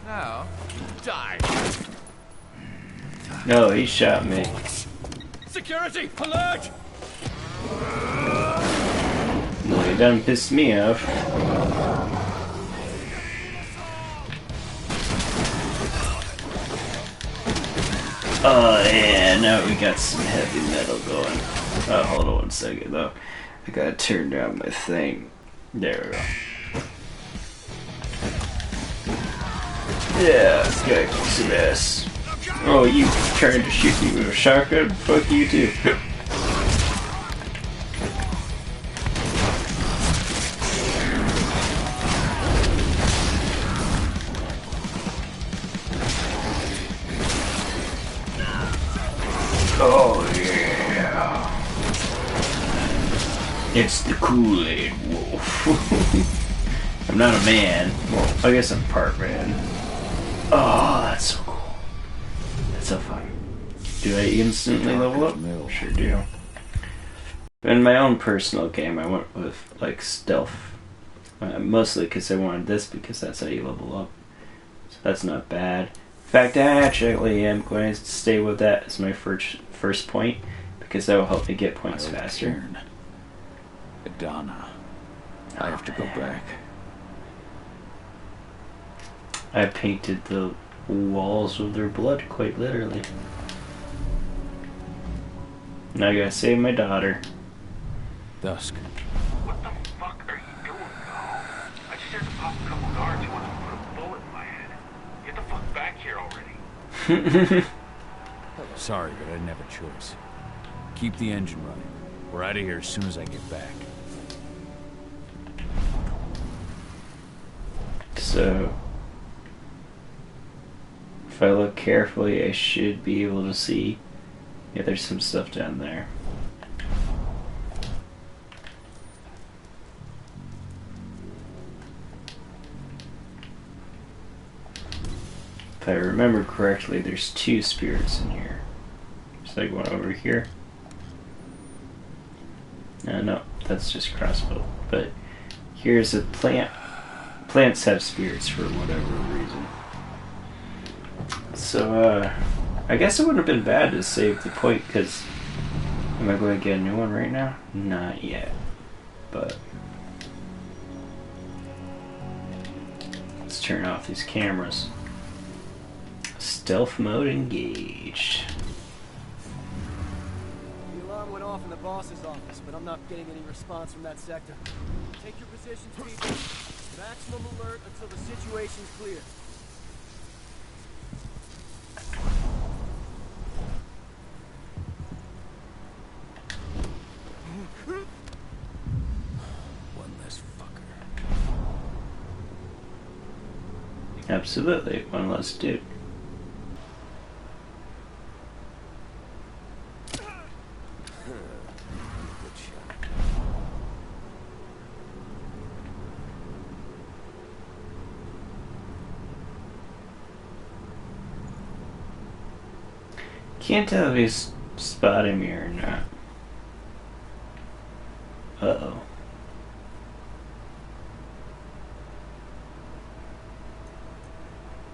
Now, die. No, he shot me. Security, alert! No, he done pissed me off. Oh yeah, now we got some heavy metal going. Oh, hold on 1 second though. I gotta turn down my thing. There we go. Yeah, this guy kicks some ass. Oh, you trying to shoot me with a shotgun? Fuck you too. Oh yeah. It's the Kool-Aid Wolf. I'm not a man. Well, I guess I'm part man. Oh, that's so cool. That's so fun. Do I instantly level up? Sure do. In my own personal game, I went with like stealth. Mostly because I wanted this, because that's how you level up. So that's not bad. In fact, I actually am going to stay with that as my first point, because that will help me get points faster. Adana. I have to go back. I painted the walls with their blood, quite literally. Now I gotta save my daughter. Dusk. What the fuck are you doing, bro? I just had to pop a couple guards who wanted to put a bullet in my head. Get the fuck back here already. Sorry, but I didn't have a choice. Keep the engine running. We're out of here as soon as I get back. So, if I look carefully, I should be able to see. Yeah, there's some stuff down there. If I remember correctly, there's 2 spirits in here. There's like one over here. No, that's just crossbow. But here's a plant. Plants have spirits for whatever reason. So, I guess it wouldn't have been bad to save the point, because... Am I going to get a new one right now? Not yet. But... let's turn off these cameras. Stealth mode engaged. The alarm went off in the boss's office, but I'm not getting any response from that sector. Take your positions, people. Maximum alert until the situation's clear. One less fucker. Absolutely, one less dude. Can't tell if he's spotting me or not. Uh-oh.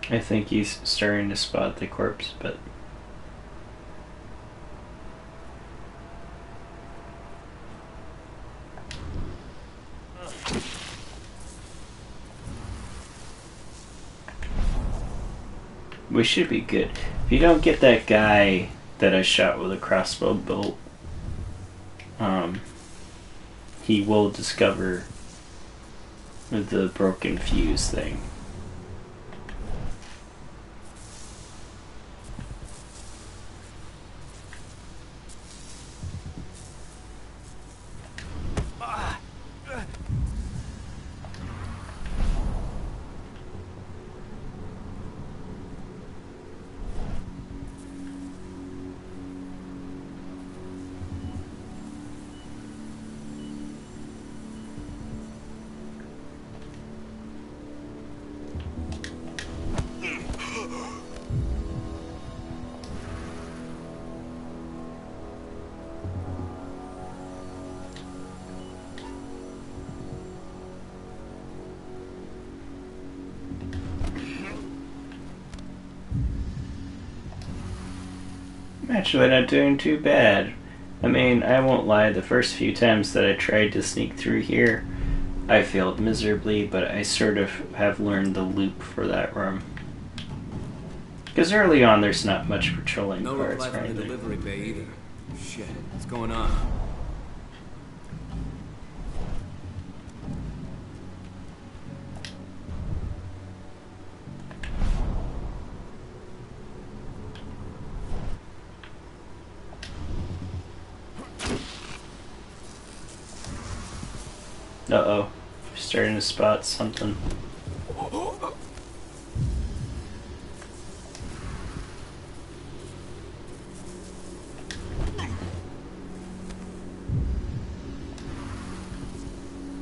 I think he's starting to spot the corpse, but... we should be good. If you don't get that guy that I shot with a crossbow bolt, he will discover the broken fuse thing. I'm actually not doing too bad. I mean, I won't lie, the first few times that I tried to sneak through here, I failed miserably, but I sort of have learned the loop for that room. Because early on, there's not much patrolling No parts, reply right? from the delivery bay either. Shit, what's going on? Uh-oh. Starting to spot something.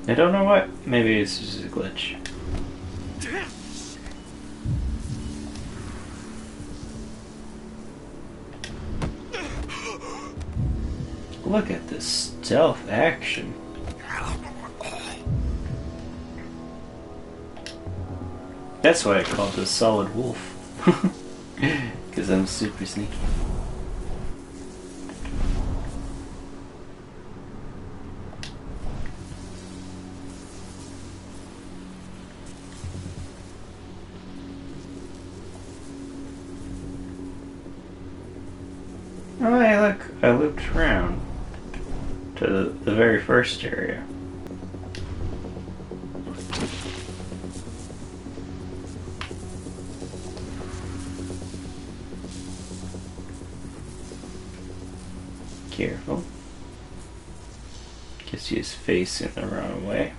I don't know what. Maybe it's just a glitch. Look at this stealth action. That's why I called this Solid Wolf. Because I'm super sneaky. Oh, hey, look, I looped around to the very first area. Careful. Guess he's facing the wrong way.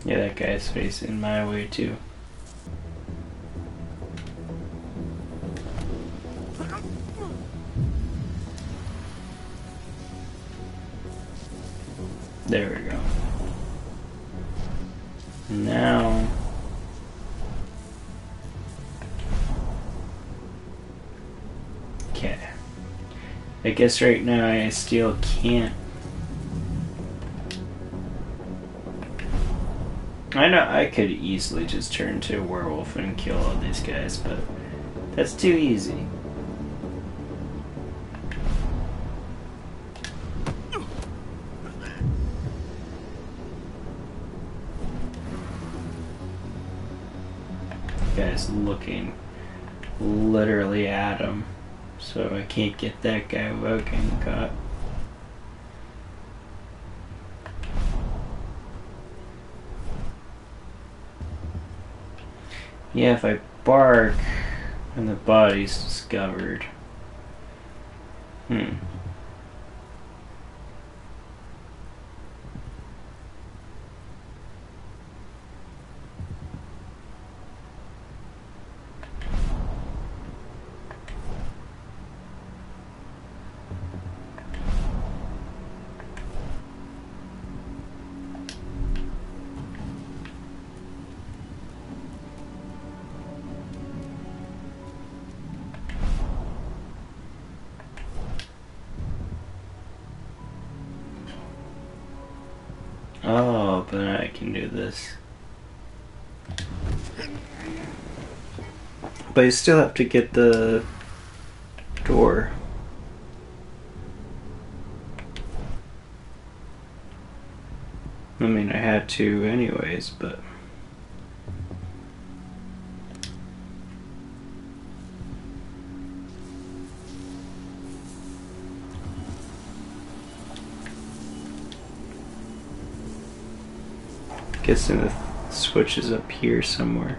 Yeah, that guy's facing my way too. There we go. Now... okay. I guess right now I still can't... I know I could easily just turn to a werewolf and kill all these guys, but that's too easy. Guy's looking literally at him, so I can't get that guy without getting caught. Yeah, if I bark and the body's discovered. Oh, but I can do this. But you still have to get the door. I mean, I had to anyways, but... guessing the switch is up here somewhere.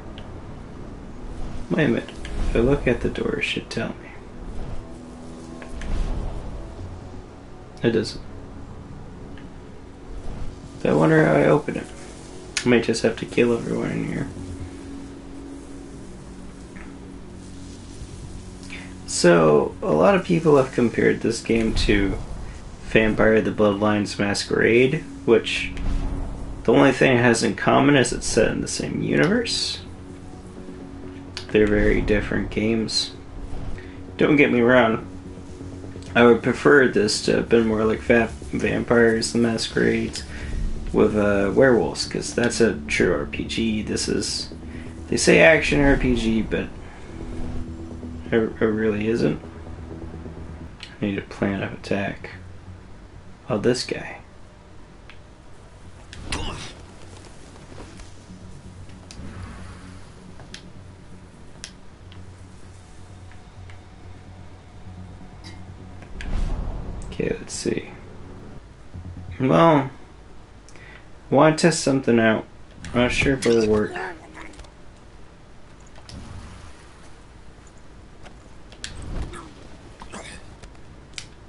Wait a minute. If I look at the door, it should tell me. It doesn't. I wonder how I open it. I might just have to kill everyone in here. So, a lot of people have compared this game to Vampire the Bloodlines Masquerade, which the only thing it has in common is it's set in the same universe. They're very different games. Don't get me wrong, I would prefer this to have been more like Vampires the Masquerades, with Werewolves, because that's a true RPG. This is, they say action RPG, but it really isn't. I need a plan of attack. Oh, this guy. Okay, let's see. Well, I want to test something out. I'm not sure if it'll work.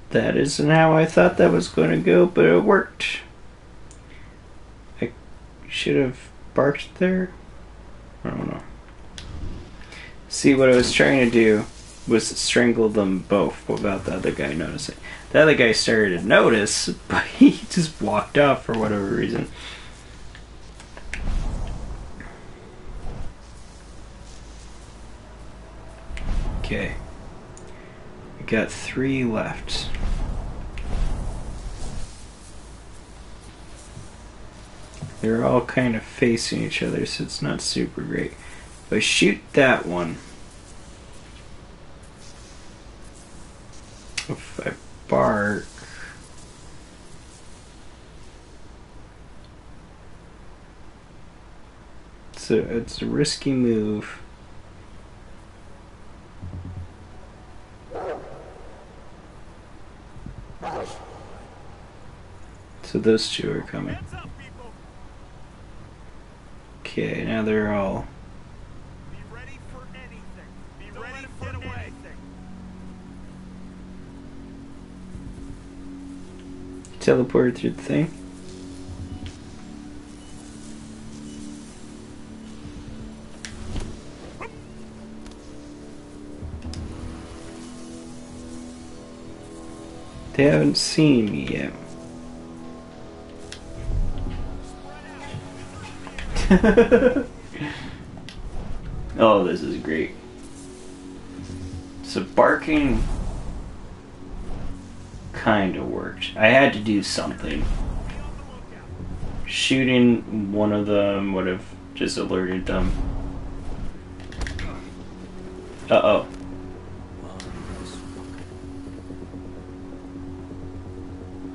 That isn't how I thought that was going to go, but it worked. I should have barked there. I don't know. See, what I was trying to do was strangle them both without the other guy noticing. The other guy started to notice, but he just walked off for whatever reason. Okay. We got 3 left. They're all kind of facing each other, so it's not super great. If I shoot that one, if I bark, so it's a risky move. So those two are coming. Okay, now they're all. Be ready for anything. Be ready for anything. Teleported through the thing. They haven't seen me yet. Oh, this is great. So barking kind of worked. I had to do something. Shooting one of them would have just alerted them. Uh-oh.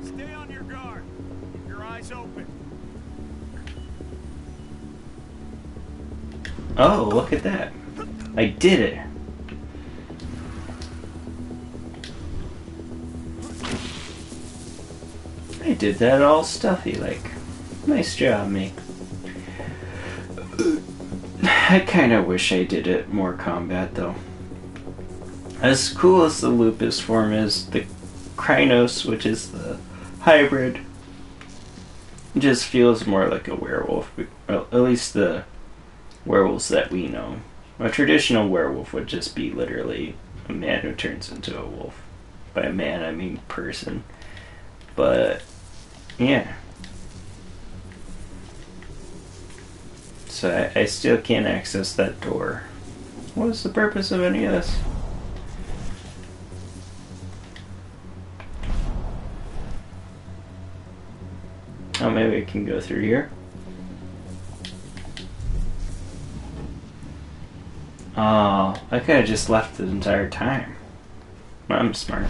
Stay on your guard. Keep your eyes open. Oh, look at that. I did it. I did that all stuffy, like. Nice job, me. I kinda wish I did it more combat, though. As cool as the lupus form is, the Krynos, which is the hybrid, just feels more like a werewolf. Well, at least the werewolves that we know. A traditional werewolf would just be literally a man who turns into a wolf. By a man, I mean person. But, yeah. So I still can't access that door. What is the purpose of any of this? Oh, maybe I can go through here. Oh, I could have just left the entire time. I'm smart.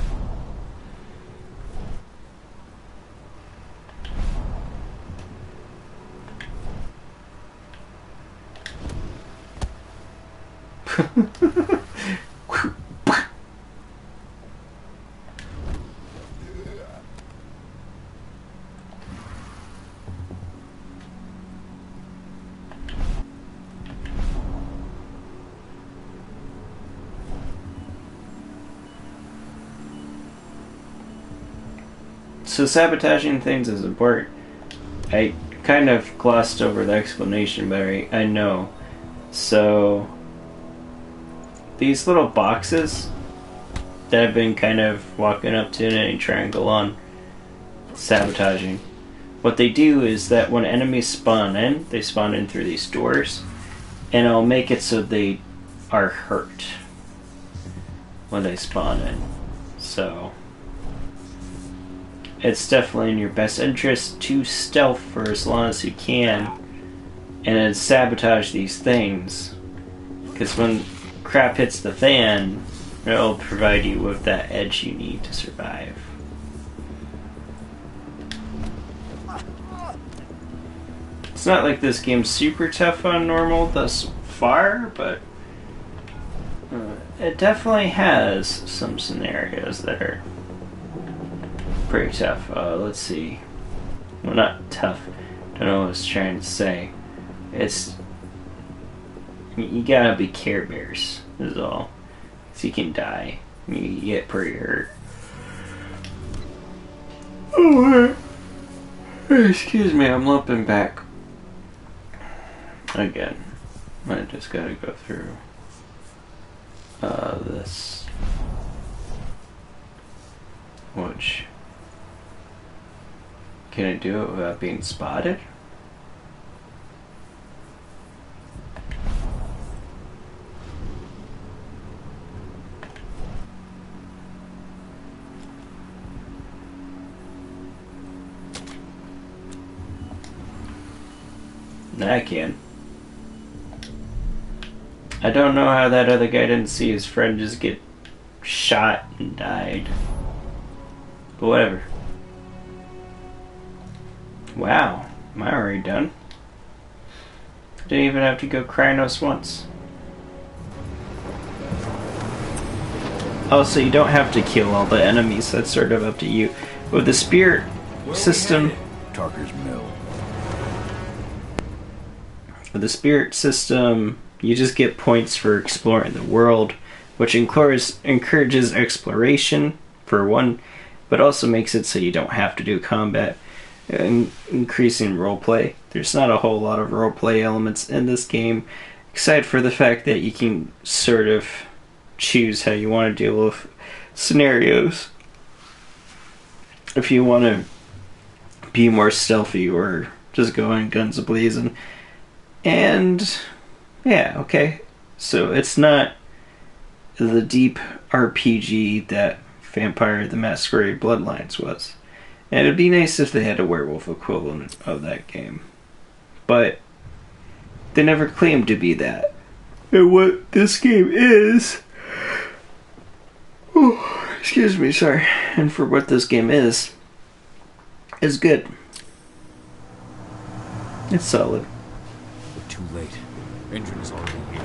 So sabotaging things is important. I kind of glossed over the explanation, but I know. So these little boxes that I've been kind of walking up to in a triangle on sabotaging, what they do is that when enemies spawn in, they spawn in through these doors, and it'll make it so they are hurt when they spawn in. So it's definitely in your best interest to stealth for as long as you can and then sabotage these things. Because when crap hits the fan, it'll provide you with that edge you need to survive. It's not like this game's super tough on normal thus far, but it definitely has some scenarios that are pretty tough. Let's see. Well, not tough. Don't know what I was trying to say. It's... You gotta be Care Bears, is all. So you can die. You get pretty hurt. Oh, excuse me, I'm lumping back. Again. I just gotta go through this. Which... Can I do it without being spotted? I can. I don't know how that other guy didn't see his friend just get shot and died. But whatever. Wow, am I already done? Didn't even have to go Krynos once. Also, you don't have to kill all the enemies, that's sort of up to you. With the spirit system... Tarker's Mill. With the spirit system, you just get points for exploring the world, which encourages exploration, for one, but also makes it so you don't have to do combat, increasing roleplay. There's not a whole lot of roleplay elements in this game, except for the fact that you can sort of choose how you want to deal with scenarios. If you want to be more stealthy or just go in guns a-blazing. And yeah, okay. So it's not the deep RPG that Vampire the Masquerade Bloodlines was. And it'd be nice if they had a werewolf equivalent of that game. But they never claimed to be that. And what this game is... Oh, excuse me, sorry. And for what this game is good. It's solid. Too late. Engine is already here.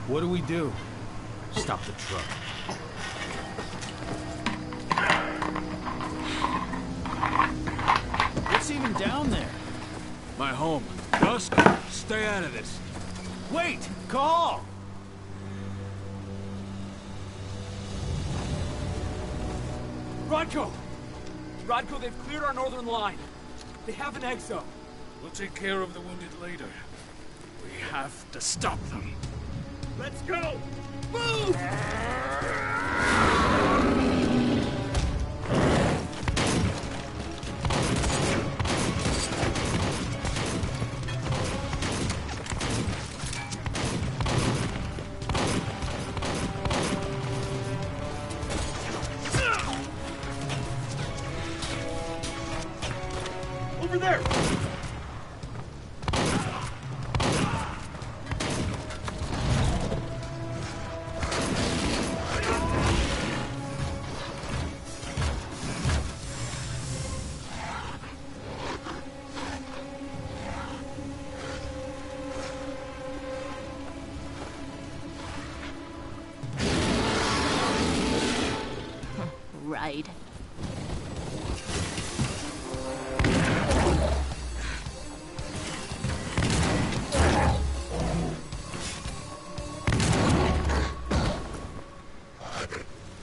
What do we do? Stop the truck. What's even down there? My home. Dusk, stay out of this. Wait! Call! Rodko! Rodko, they've cleared our northern line. They have an exo. We'll take care of the wounded later. We have to stop them. Let's go! Move! Over there! Right.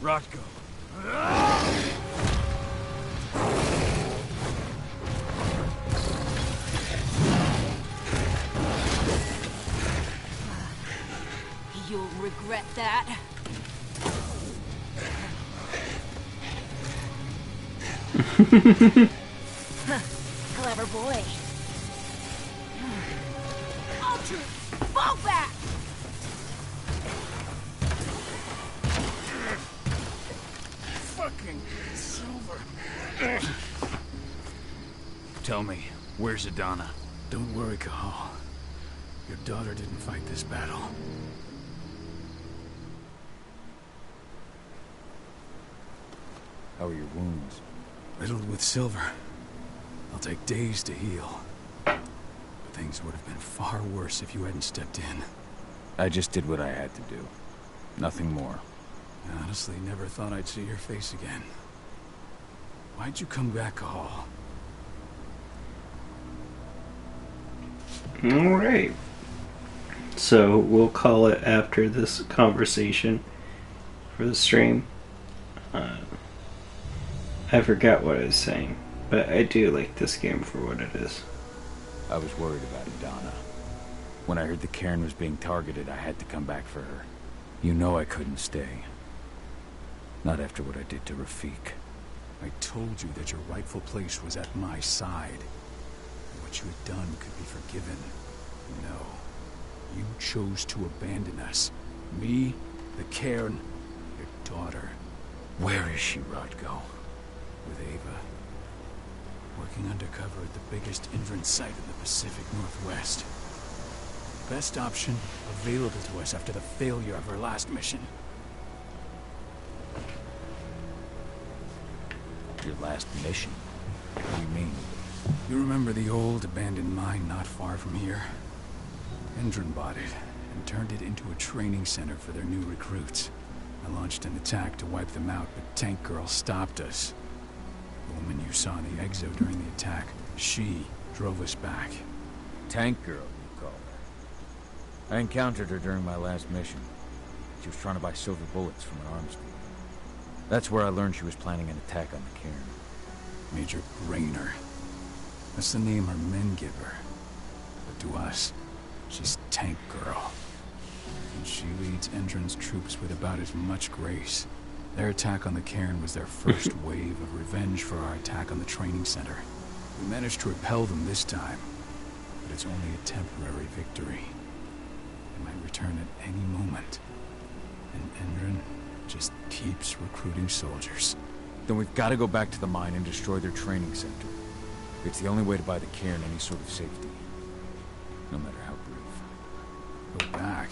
Rodko. You'll regret that. Clever boy. Ultra, fall back! fucking Silver. Tell me, where's Adana? Don't worry, Cahal. Your daughter didn't fight this battle. How are your wounds? Riddled with silver. They'll take days to heal. But things would have been far worse if you hadn't stepped in. I just did what I had to do. Nothing more. I honestly never thought I'd see your face again. Why'd you come back, Cahal? Alright. So we'll call it after this conversation for the stream. I forgot what I was saying, but I do like this game for what it is. I was worried about Adana. When I heard the cairn was being targeted, I had to come back for her. You know I couldn't stay. Not after what I did to Rafik. I told you that your rightful place was at my side. What you had done could be forgiven. No. You chose to abandon us. Me, the cairn, your daughter. Where is she, Rodko? With Ava. Working undercover at the biggest Indran site in the Pacific Northwest. Best option available to us after the failure of her last mission. Your last mission? What do you mean? You remember the old abandoned mine not far from here? Indran bought it and turned it into a training center for their new recruits. I launched an attack to wipe them out, but Tank Girl stopped us. The woman you saw in the exo during the attack, she drove us back. Tank Girl, you call her. I encountered her during my last mission. She was trying to buy silver bullets from an arms dealer. That's where I learned she was planning an attack on the cairn. Major Grainer. That's the name her men give her. But to us, she's Tank Girl. And she leads Endron's troops with about as much grace. Their attack on the cairn was their first wave of revenge for our attack on the training center. We managed to repel them this time, but it's only a temporary victory. They might return at any moment. And Endron just keeps recruiting soldiers. Then we've got to go back to the mine and destroy their training center. It's the only way to buy the cairn any sort of safety. No matter how brief. Go back?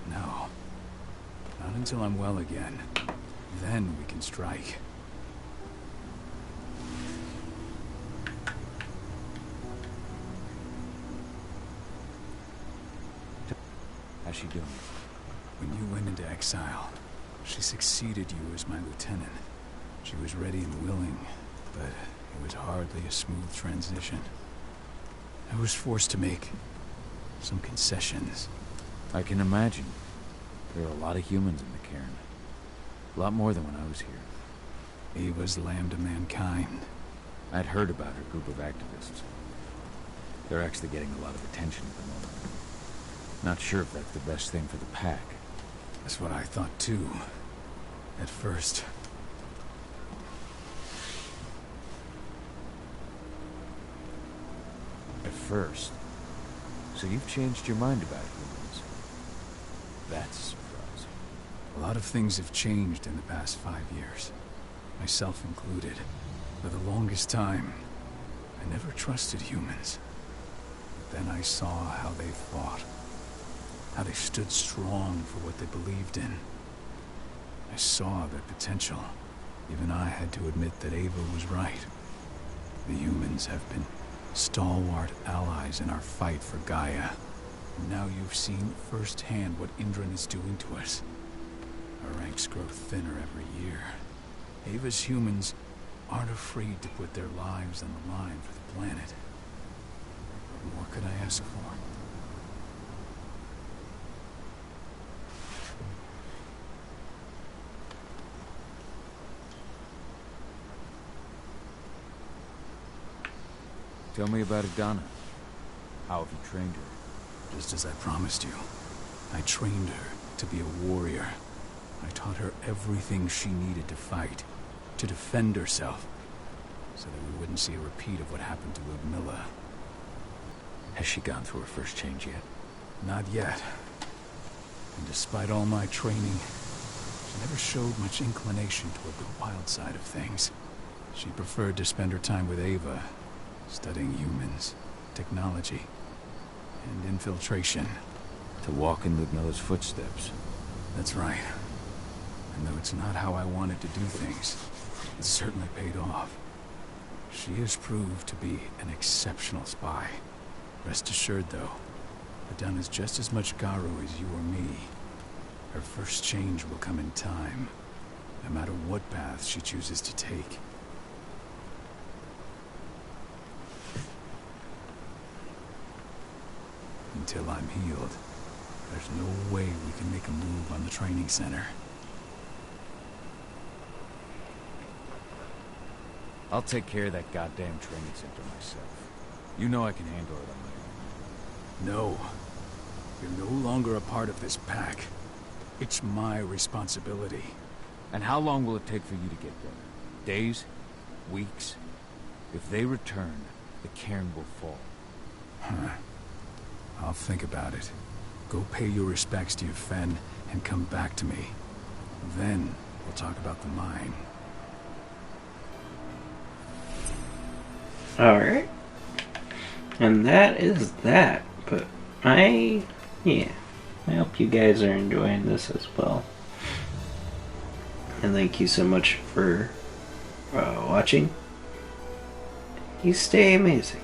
No. Not until I'm well again. Then we can strike. How's she doing? When you went into exile, she succeeded you as my lieutenant. She was ready and willing, but it was hardly a smooth transition. I was forced to make some concessions. I can imagine. There are a lot of humans in the cairn. A lot more than when I was here. Ava's Lambda Mankind. I'd heard about her group of activists. They're actually getting a lot of attention at the moment. Not sure if that's the best thing for the pack. That's what I thought too. At first. At first. So you've changed your mind about humans. That's a surprise. A lot of things have changed in the past 5 years. Myself included. For the longest time, I never trusted humans. But then I saw how they fought. How they stood strong for what they believed in. I saw their potential. Even I had to admit that Ava was right. The humans have been stalwart allies in our fight for Gaia. And now you've seen firsthand what Indran is doing to us. Our ranks grow thinner every year. Ava's humans aren't afraid to put their lives on the line for the planet. What more could I ask for? Tell me about Adana. How have you trained her? Just as I promised you. I trained her to be a warrior. I taught her everything she needed to fight, to defend herself, so that we wouldn't see a repeat of what happened to Ludmilla. Has she gone through her first change yet? Not yet. And despite all my training, She never showed much inclination toward the wild side of things. She preferred to spend her time with Ava, studying humans, technology, and infiltration. To walk in Ludmilla's footsteps. That's right. And though it's not how I wanted to do things, it certainly paid off. She has proved to be an exceptional spy. Rest assured, though, Adana is just as much Garu as you or me. Her first change will come in time, no matter what path she chooses to take. Until I'm healed, there's no way we can make a move on the training center. I'll take care of that goddamn training center myself. You know I can handle it on my own. No. You're no longer a part of this pack. It's my responsibility. And how long will it take for you to get there? Days? Weeks? If they return, the cairn will fall. Huh. I'll think about it. Go pay your respects to your Fen and come back to me. Then we'll talk about the mine. Alright. And that is that. But I hope you guys are enjoying this as well. And thank you so much for watching. You stay amazing.